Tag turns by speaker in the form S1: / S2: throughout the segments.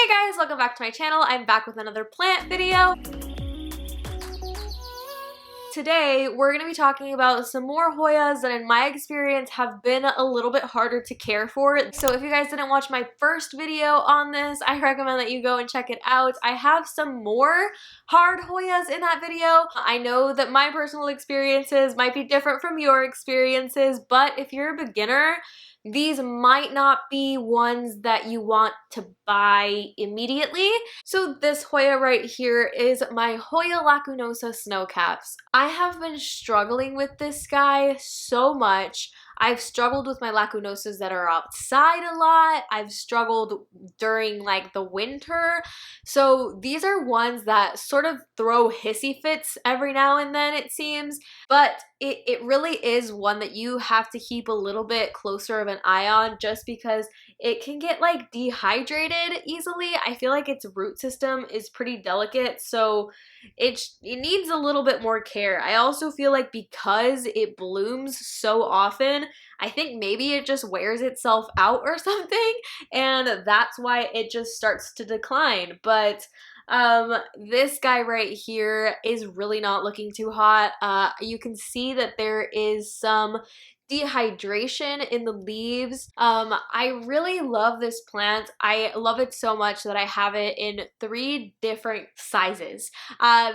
S1: Hey guys, welcome back to my channel. I'm back with another plant video. Today, we're going to be talking about some more Hoyas that in my experience have been a little bit harder to care for. So if you guys didn't watch my first video on this, I recommend that you go and check it out. I have some more hard Hoyas in that video. I know that my personal experiences might be different from your experiences, but if you're a beginner, these might not be ones that you want to buy immediately. So this Hoya right here is my Hoya Lacunosa Snowcaps. I have been struggling with this guy so much. I've struggled with my Lacunosas that are outside a lot. I've struggled during like the winter. So these are ones that sort of throw hissy fits every now and then, it seems. But it really is one that you have to keep a little bit closer of an eye on, just because it can get like dehydrated easily. I feel like its root system is pretty delicate, so it needs a little bit more care. I also feel like because it blooms so often, I think maybe it just wears itself out or something, and that's why it just starts to decline. But this guy right here is really not looking too hot. You can see that there is some dehydration in the leaves. I really love this plant. I love it so much that I have it in 3 different sizes.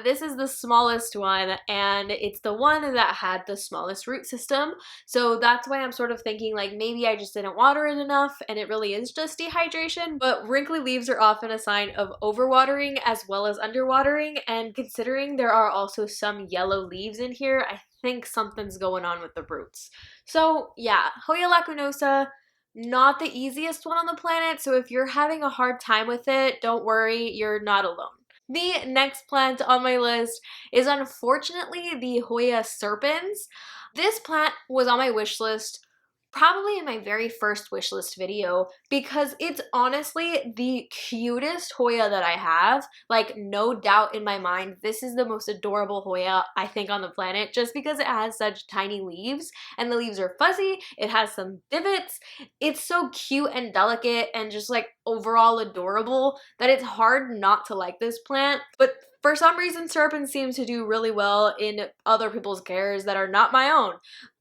S1: This is the smallest one, and it's the one that had the smallest root system. So that's why I'm sort of thinking like maybe I just didn't water it enough and it really is just dehydration. But wrinkly leaves are often a sign of overwatering as well as underwatering, and considering there are also some yellow leaves in here, I think something's going on with the roots. So yeah, Hoya Lacunosa, not the easiest one on the planet, so if you're having a hard time with it, don't worry, you're not alone. The next plant on my list is unfortunately the Hoya Serpens. This plant was on my wish list probably in my very first wish list video because it's honestly the cutest Hoya that I have. Like, no doubt in my mind, this is the most adorable Hoya I think on the planet, just because it has such tiny leaves and the leaves are fuzzy. It has some divots. It's so cute and delicate and just like overall adorable that it's hard not to like this plant. But for some reason, Serpens seems to do really well in other people's cares that are not my own.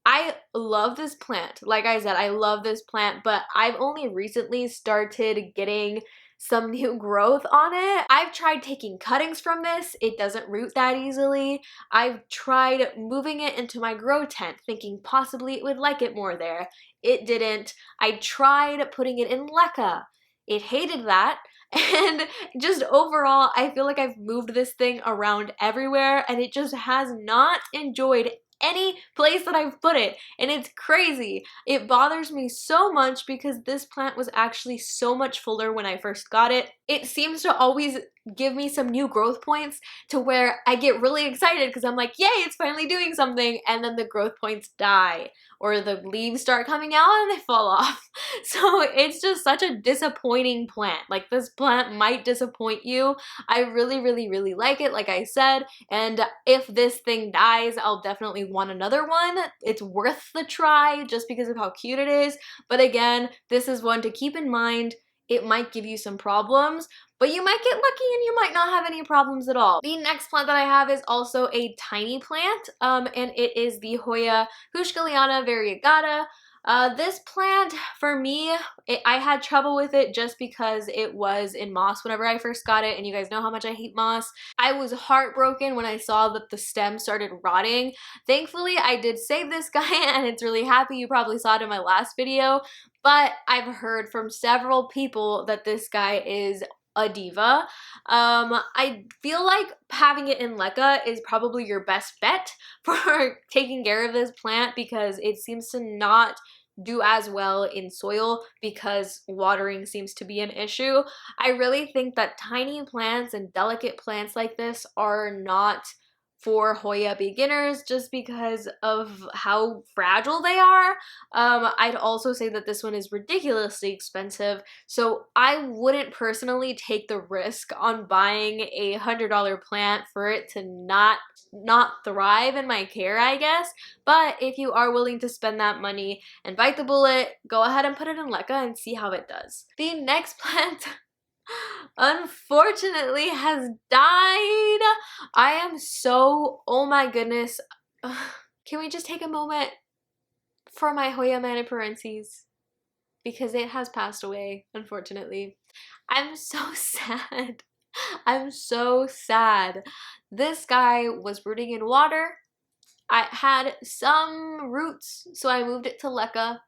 S1: I love this plant. Like I said, I love this plant, but I've only recently started getting some new growth on it. I've tried taking cuttings from this. It doesn't root that easily. I've tried moving it into my grow tent, thinking possibly it would like it more there. It didn't. I tried putting it in leca. It hated that. And just overall, I feel like I've moved this thing around everywhere and it just has not enjoyed any place that I've put it, and it's crazy. It bothers me so much because this plant was actually so much fuller when I first got it. It seems to always give me some new growth points to where I get really excited because I'm like, yay, it's finally doing something, and then the growth points die or the leaves start coming out and they fall off. So it's just such a disappointing plant. Like, this plant might disappoint you. I really like it, like I said, and if this thing dies, I'll definitely want another one. It's worth the try just because of how cute it is. But again, this is one to keep in mind. It might give you some problems, but you might get lucky and you might not have any problems at all. The next plant that I have is also a tiny plant, and it is the Hoya Heuschkeliana variegata. This plant, for me, I had trouble with it just because it was in moss whenever I first got it, and you guys know how much I hate moss. I was heartbroken when I saw that the stem started rotting. Thankfully, I did save this guy, and it's really happy. You probably saw it in my last video, but I've heard from several people that this guy is a diva. I feel like having it in leca is probably your best bet for taking care of this plant because it seems to not do as well in soil because watering seems to be an issue. I really think that tiny plants and delicate plants like this are not for Hoya beginners just because of how fragile they are. I'd also say that this one is ridiculously expensive, so I wouldn't personally take the risk on buying a $100 plant for it to not thrive in my care, I guess. But if you are willing to spend that money and bite the bullet, go ahead and put it in leca and see how it does. The next plant unfortunately has died. I am so, oh my goodness. Can we just take a moment for my Hoya Manipurensis? Because it has passed away, unfortunately. I'm so sad. I'm so sad. This guy was rooting in water. I had some roots, so I moved it to Leca.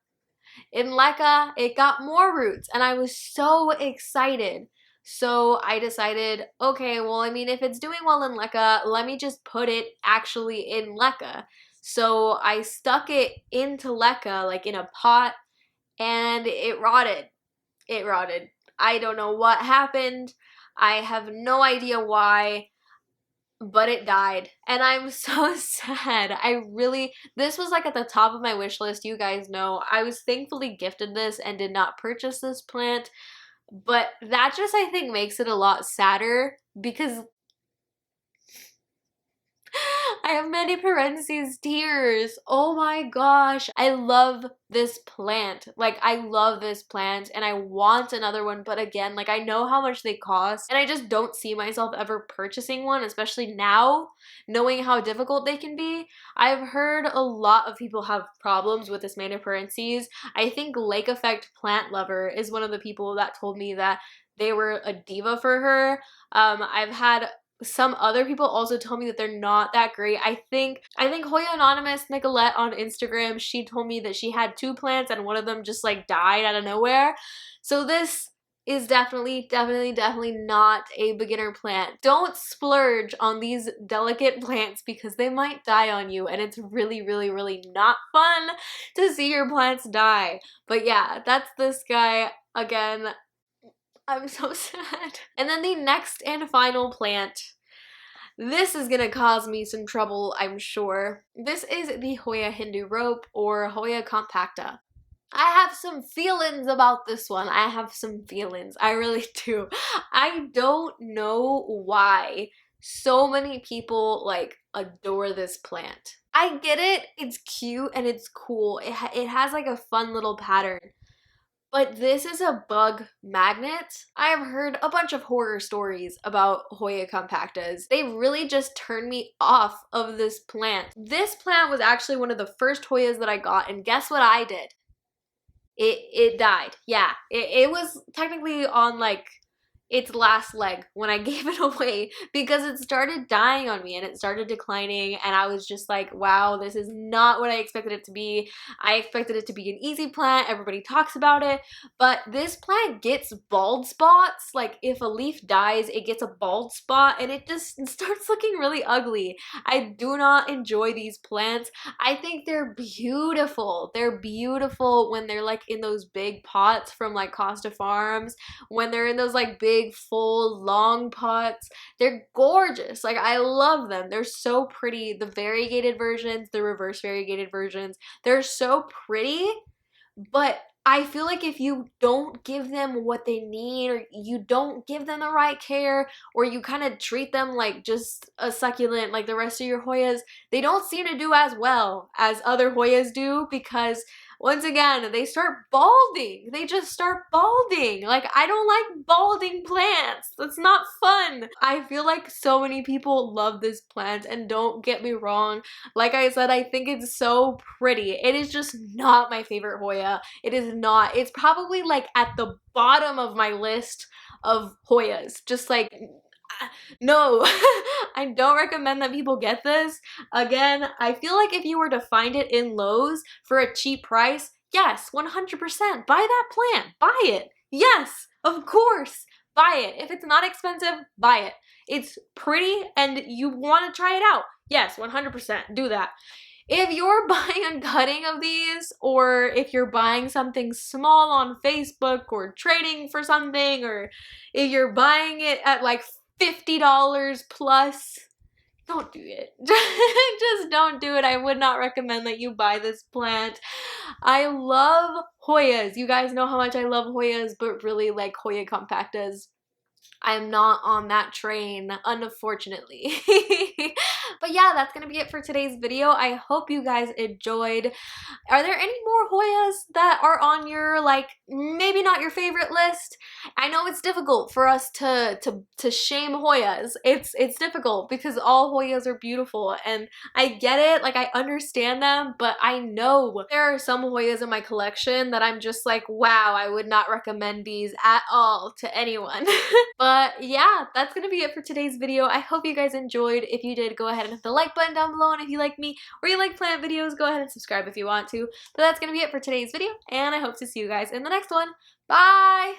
S1: In Leca, it got more roots, and I was so excited. So I decided, okay, well, I mean, if it's doing well in Leca, let me just put it actually in Leca. So I stuck it into Leca, like in a pot, and it rotted. It rotted. I don't know what happened. I have no idea why, but it died. And I'm so sad. This was like at the top of my wish list. You guys know I was thankfully gifted this and did not purchase this plant. But that just, I think, makes it a lot sadder because I have Manipurensis tears. Oh my gosh. I love this plant. Like, I love this plant and I want another one. But again, like, I know how much they cost and I just don't see myself ever purchasing one, especially now, knowing how difficult they can be. I've heard a lot of people have problems with this Manipurensis. I think Lake Effect Plant Lover is one of the people that told me that they were a diva for her. I've had some other people also tell me that they're not that great. I think Hoya Anonymous Nicolette on Instagram, she told me that she had 2 plants and one of them just like died out of nowhere. So this is definitely not a beginner plant. Don't splurge on these delicate plants because they might die on you, and it's really not fun to see your plants die. But yeah, that's this guy. Again, I'm so sad. And then the next and final plant. This is gonna cause me some trouble, I'm sure. This is the Hoya Hindu Rope, or Hoya Compacta. I have some feelings about this one. I have some feelings. I really do. I don't know why so many people like adore this plant. I get it. It's cute and it's cool. It has like a fun little pattern. But this is a bug magnet. I have heard a bunch of horror stories about Hoya compactas. They really just turned me off of this plant. This plant was actually one of the first Hoyas that I got, and guess what I did? It died. Yeah, it was technically on like its last leg when I gave it away because it started dying on me and it started declining, and I was just like, wow, this is not what I expected it to be. I expected it to be an easy plant. Everybody talks about it, but this plant gets bald spots. Like if a leaf dies, it gets a bald spot and it just starts looking really ugly. I do not enjoy these plants. I think they're beautiful. They're beautiful when they're like in those big pots from like Costa Farms, when they're in those like big full long pots. They're gorgeous. Like I love them. They're so pretty. The variegated versions, the reverse variegated versions, they're so pretty, but I feel like if you don't give them what they need, or you don't give them the right care, or you kind of treat them like just a succulent like the rest of your Hoyas, they don't seem to do as well as other Hoyas do, because once again, they start balding. They just start balding. Like, I don't like balding plants. That's not fun. I feel like so many people love this plant, and don't get me wrong. Like I said, I think it's so pretty. It is just not my favorite Hoya. It is not. It's probably like at the bottom of my list of Hoyas. Just like, no, I don't recommend that people get this. Again, I feel like if you were to find it in Lowe's for a cheap price, yes, 100%, buy that plant, buy it. Yes, of course, buy it. If it's not expensive, buy it. It's pretty and you want to try it out. Yes, 100%, do that. If you're buying a cutting of these, or if you're buying something small on Facebook or trading for something, or if you're buying it at like $50 plus, don't do it. Just don't do it. I would not recommend that you buy this plant. I love Hoyas. You guys know how much I love Hoyas, but really like Hoya compactas, I'm not on that train, unfortunately. But yeah, that's gonna be it for today's video. I hope you guys enjoyed. Are there any more Hoyas that are on your, like, maybe not your favorite list? I know it's difficult for us to shame Hoyas. It's difficult because all Hoyas are beautiful, and I get it, like I understand them, but I know there are some Hoyas in my collection that I'm just like, wow, I would not recommend these at all to anyone. But yeah, that's gonna be it for today's video. I hope you guys enjoyed. If you did, go ahead and hit the like button down below, and if you like me or you like plant videos, go ahead and subscribe if you want to. But that's gonna be it for today's video, and I hope to see you guys in the next one. Bye!